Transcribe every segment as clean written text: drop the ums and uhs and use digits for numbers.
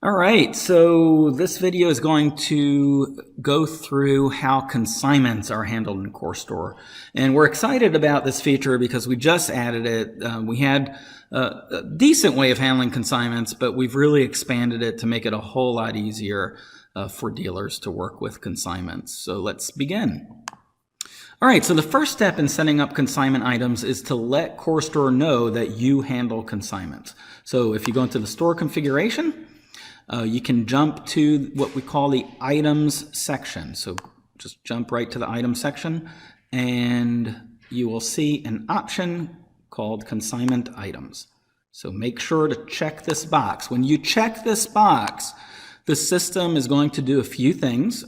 All right, so this video is going to go through how consignments are handled in coreSTORE. And we're excited about this feature because we just added it. We had a decent way of handling consignments, but we've really expanded it to make it a whole lot easier for dealers to work with consignments. So let's begin. All right, so the first step in setting up consignment items is to let coreSTORE know that you handle consignments. So if you go into the store configuration, you can jump to what we call the items section. So just jump right to the item section and you will see an option called Consignment Items. So make sure to check this box. When you check this box, the system is going to do a few things.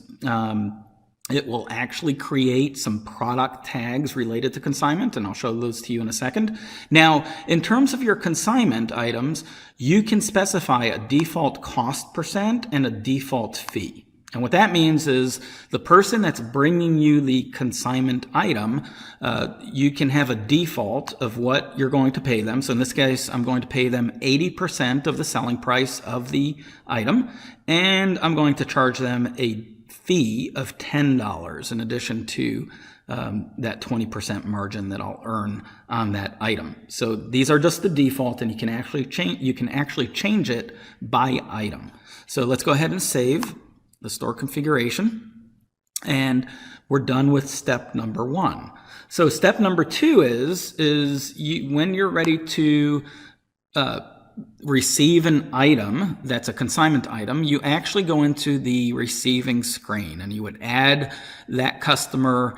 It will actually create some product tags related to consignment, and I'll show those to you in a second. Now, in terms of your consignment items, you can specify a default cost percent and a default fee. And what that means is the person that's bringing you the consignment item, you can have a default of what you're going to pay them. So in this case, I'm going to pay them 80% of the selling price of the item, and I'm going to charge them a fee of $10 in addition to that 20% margin that I'll earn on that item. So these are just the default, and you can actually change it by item. So let's go ahead and save the store configuration, and we're done with step number one. So step number two is when you're ready to receive an item that's a consignment item, you actually go into the receiving screen and you would add that customer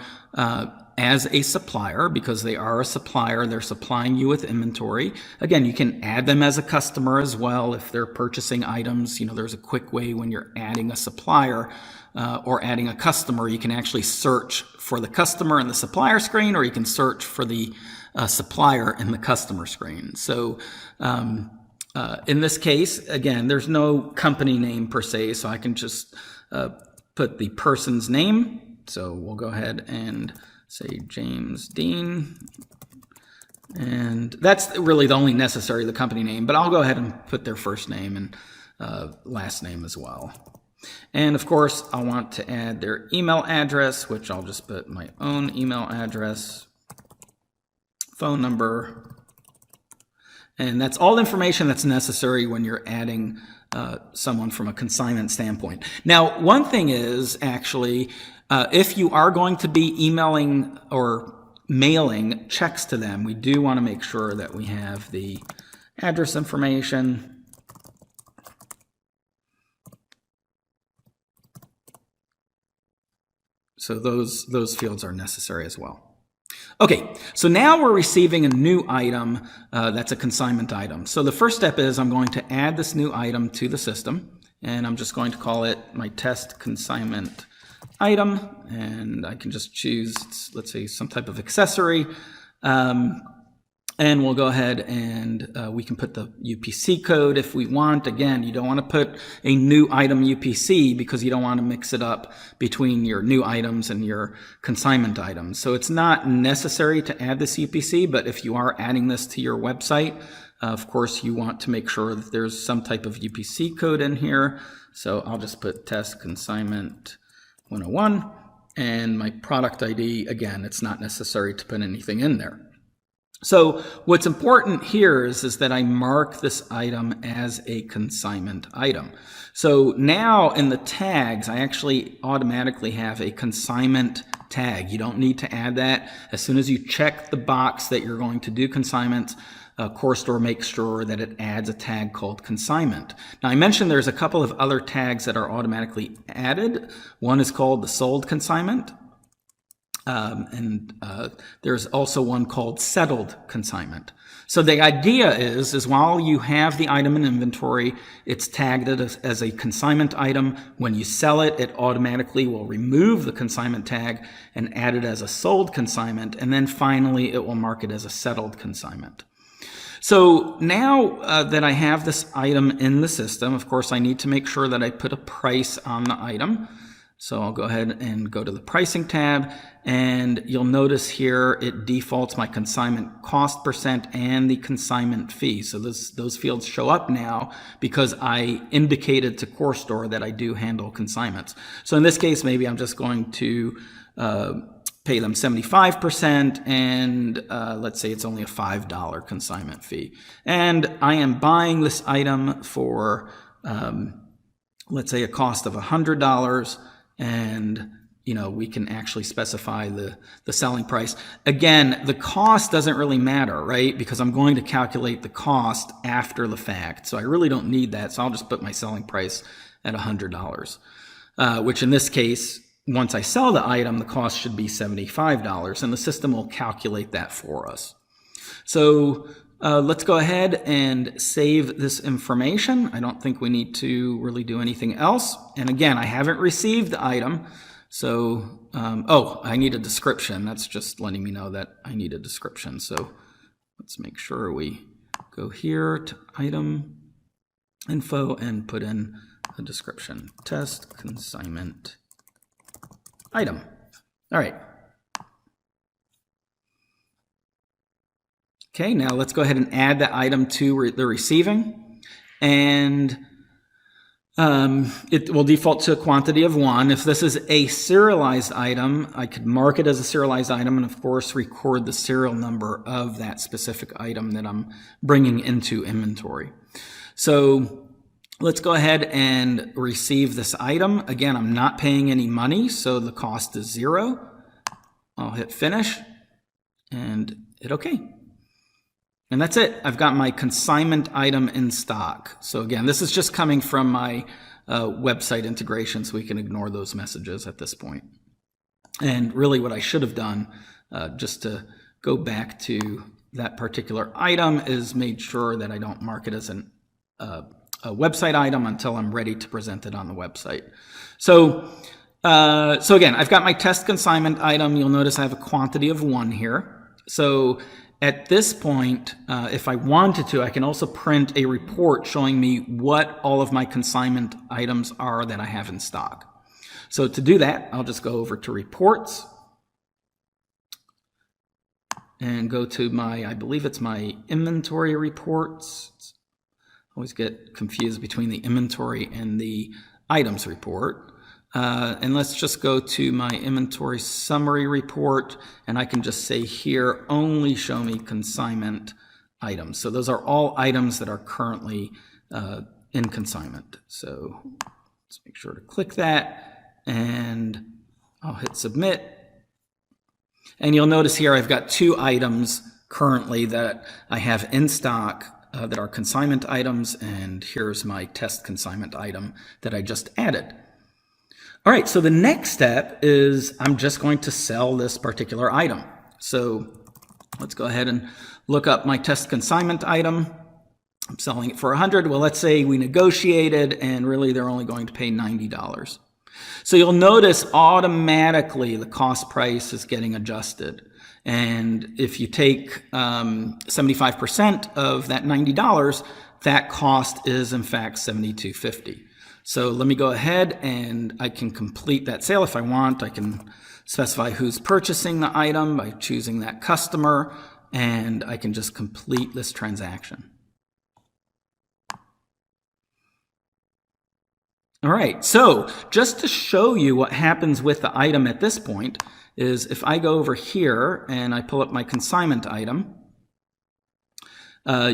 as a supplier, because they are a supplier. They're supplying you with inventory. Again, you can add them as a customer as well if they're purchasing items. You know, there's a quick way when you're adding a supplier or adding a customer. You can actually search for the customer in the supplier screen, or you can search for the supplier in the customer screen. So in this case, again, there's no company name per se, so I can just put the person's name. So we'll go ahead and say James Dean, and that's really the only necessary, the company name, but I'll go ahead and put their first name and last name as well. And of course, I want to add their email address, which I'll just put my own email address, phone number, and that's all the information that's necessary when you're adding someone from a consignment standpoint. Now, one thing is actually, if you are going to be emailing or mailing checks to them, we do want to make sure that we have the address information, so those fields are necessary as well. Okay, so now we're receiving a new item that's a consignment item. So the first step is I'm going to add this new item to the system, and I'm just going to call it my test consignment item, and I can just choose, let's say, some type of accessory, and we'll go ahead and we can put the UPC code if we want. Again, you don't want to put a new item UPC because you don't want to mix it up between your new items and your consignment items. So it's not necessary to add this UPC, but if you are adding this to your website, of course, you want to make sure that there's some type of UPC code in here. So I'll just put test consignment 101, and my product ID, again, it's not necessary to put anything in there. So what's important here is that I mark this item as a consignment item. So now in the tags, I actually automatically have a consignment tag. You don't need to add that. As soon as you check the box that you're going to do consignments, coreSTORE makes sure that it adds a tag called consignment. Now, I mentioned there's a couple of other tags that are automatically added. One is called the sold consignment. There's also one called settled consignment. So the idea is while you have the item in inventory, it's tagged as a consignment item. When you sell it, it automatically will remove the consignment tag and add it as a sold consignment. And then finally, it will mark it as a settled consignment. So now that I have this item in the system, of course, I need to make sure that I put a price on the item. So I'll go ahead and go to the pricing tab, and you'll notice here it defaults my consignment cost percent and the consignment fee. So those fields show up now because I indicated to coreSTORE that I do handle consignments. So in this case, maybe I'm just going to pay them 75%, and let's say it's only a $5 consignment fee. And I am buying this item for, let's say, a cost of $100. And we can actually specify the selling price. Again, the cost doesn't really matter, right? Because I'm going to calculate the cost after the fact. So I really don't need that. So I'll just put my selling price at $100, which in this case, once I sell the item, the cost should be $75, and the system will calculate that for us. So let's go ahead and save this information. I don't think we need to really do anything else. And again, I haven't received the item. So, oh, I need a description. That's just letting me know that I need a description. So let's make sure we go here to item info and put in a description. Test consignment item. All right. Okay, now let's go ahead and add that item to the receiving, and it will default to a quantity of 1. If this is a serialized item, I could mark it as a serialized item and of course record the serial number of that specific item that I'm bringing into inventory. So let's go ahead and receive this item. Again, I'm not paying any money, so the cost is 0. I'll hit finish and hit OK. And that's it. I've got my consignment item in stock. So again, this is just coming from my website integration, so we can ignore those messages at this point. And really what I should have done, just to go back to that particular item, is made sure that I don't mark it as a website item until I'm ready to present it on the website. So again, I've got my test consignment item. You'll notice I have a quantity of 1 here. So at this point, if I wanted to, I can also print a report showing me what all of my consignment items are that I have in stock. So to do that, I'll just go over to reports and go to my, I believe it's my inventory reports. Always get confused between the inventory and the items report. And let's just go to my inventory summary report, and I can just say here, only show me consignment items. So those are all items that are currently in consignment. So let's make sure to click that, and I'll hit submit. And you'll notice here I've got 2 items currently that I have in stock that are consignment items, and here's my test consignment item that I just added. All right, so the next step is I'm just going to sell this particular item. So let's go ahead and look up my test consignment item. I'm selling it for 100. Well, let's say we negotiated and really they're only going to pay $90. So you'll notice automatically the cost price is getting adjusted. And if you take 75% of that $90, that cost is in fact $72.50. So let me go ahead and I can complete that sale if I want. I can specify who's purchasing the item by choosing that customer, and I can just complete this transaction. All right, so just to show you what happens with the item at this point is if I go over here and I pull up my consignment item,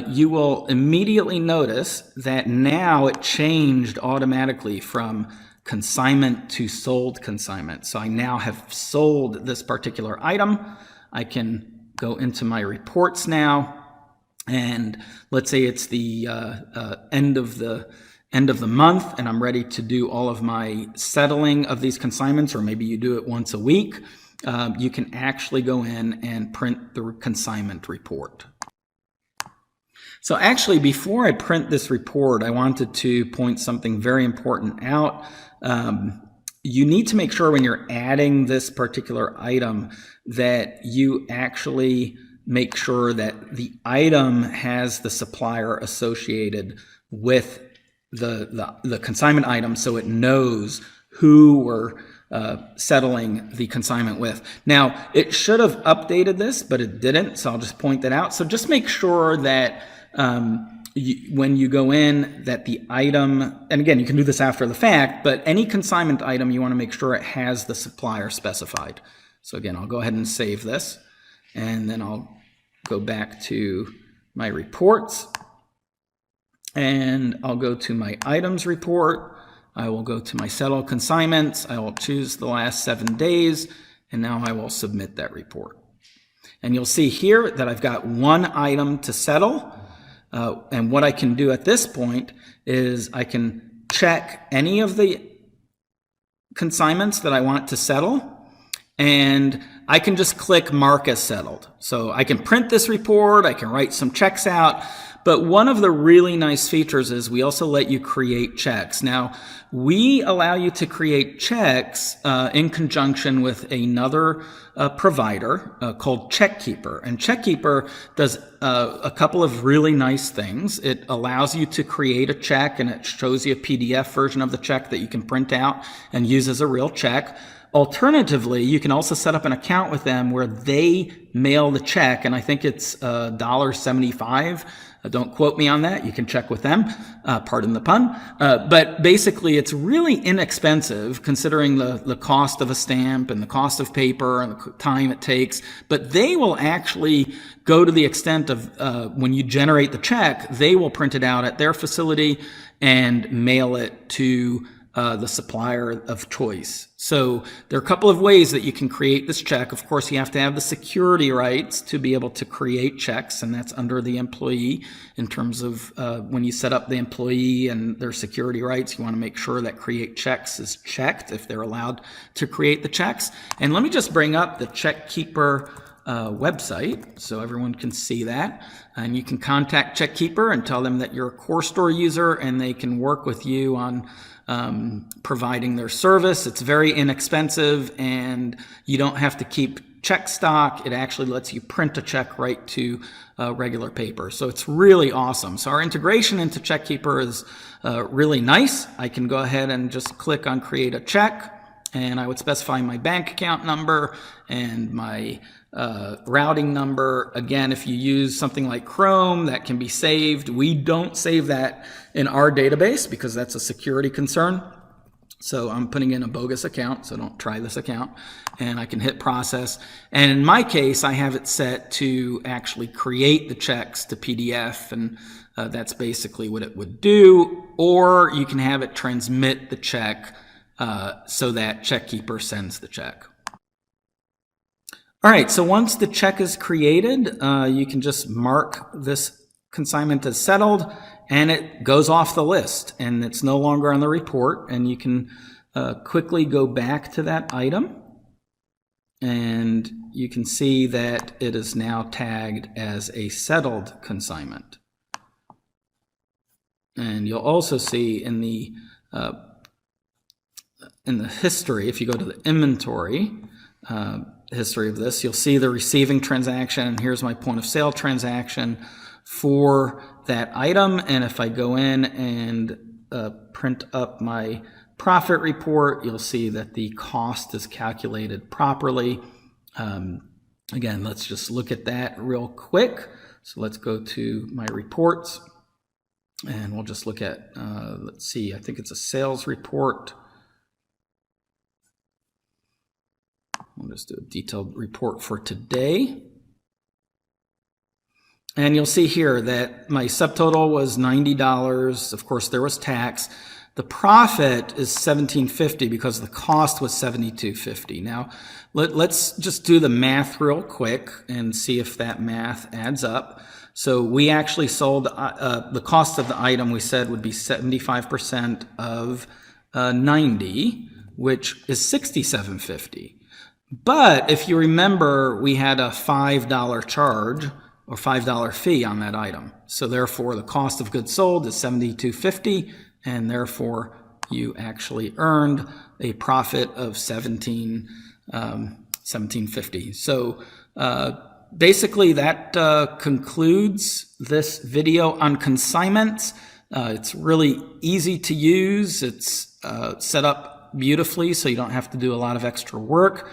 you will immediately notice that now it changed automatically from consignment to sold consignment. So I now have sold this particular item. I can go into my reports now, and let's say it's the end of the month, and I'm ready to do all of my settling of these consignments, or maybe you do it once a week. You can actually go in and print the consignment report. So actually, before I print this report, I wanted to point something very important out. You need to make sure when you're adding this particular item that you actually make sure that the item has the supplier associated with the consignment item, so it knows who we're settling the consignment with. Now, it should have updated this, but it didn't, so I'll just point that out. So just make sure that when you go in that the item, and again, you can do this after the fact, but any consignment item, you want to make sure it has the supplier specified. So again, I'll go ahead and save this, and then I'll go back to my reports, and I'll go to my items report. I will go to my settle consignments. I will choose the last 7 days, and now I will submit that report. And you'll see here that I've got one item to settle. And what I can do at this point is I can check any of the consignments that I want to settle, and I can just click mark as settled. So I can print this report, I can write some checks out, but one of the really nice features is we also let you create checks. Now, we allow you to create checks in conjunction with another provider called CheckKeeper. And CheckKeeper does a couple of really nice things. It allows you to create a check, and it shows you a PDF version of the check that you can print out and use as a real check. Alternatively, you can also set up an account with them where they mail the check, and I think it's $1.75. Don't quote me on that. You can check with them. Pardon the pun. But basically, it's really inexpensive considering the cost of a stamp and the cost of paper and the time it takes. But they will actually go to the extent of when you generate the check, they will print it out at their facility and mail it to the supplier of choice. So there are a couple of ways that you can create this check. Of course, you have to have the security rights to be able to create checks, and that's under the employee. In terms of when you set up the employee and their security rights, you want to make sure that create checks is checked if they're allowed to create the checks. And let me just bring up the CheckKeeper website so everyone can see that. And you can contact CheckKeeper and tell them that you're a coreSTORE user, and they can work with you on providing their service. It's very inexpensive, and you don't have to keep check stock. It actually lets you print a check right to regular paper. So it's really awesome. So our integration into CheckKeeper is really nice. I can go ahead and just click on create a check, and I would specify my bank account number and my routing number. Again, if you use something like Chrome, that can be saved. We don't save that in our database because that's a security concern. So I'm putting in a bogus account, so don't try this account. And I can hit process. And in my case, I have it set to actually create the checks to PDF, and that's basically what it would do. Or you can have it transmit the check so that CheckKeeper sends the check. All right, so once the check is created, you can just mark this consignment as settled, and it goes off the list, and it's no longer on the report, and you can quickly go back to that item, and you can see that it is now tagged as a settled consignment. And you'll also see in the history, if you go to the inventory, history of this, you'll see the receiving transaction. Here's my point of sale transaction for that item. And if I go in and print up my profit report, you'll see that the cost is calculated properly. Again, let's just look at that real quick. So let's go to my reports, and we'll just look at, let's see, I think it's a sales report. We'll just do a detailed report for today. And you'll see here that my subtotal was $90. Of course, there was tax. The profit is $17.50 because the cost was $72.50. Now, let's just do the math real quick and see if that math adds up. So we actually sold, the cost of the item we said would be 75% of 90, which is $67.50. But if you remember, we had a $5 charge or $5 fee on that item. So therefore, the cost of goods sold is $72.50, and therefore you actually earned a profit of $17.50. So basically, that concludes this video on consignments. It's really easy to use. It's set up beautifully so you don't have to do a lot of extra work.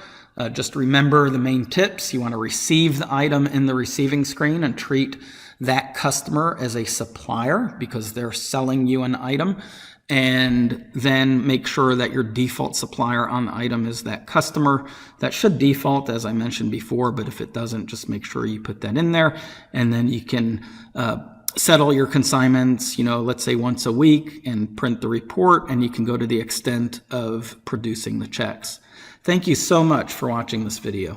Just remember the main tips. You want to receive the item in the receiving screen and treat that customer as a supplier because they're selling you an item. And then make sure that your default supplier on the item is that customer. That should default, as I mentioned before, but if it doesn't, just make sure you put that in there. And then you can settle your consignments, let's say once a week, and print the report, and you can go to the extent of producing the checks. Thank you so much for watching this video.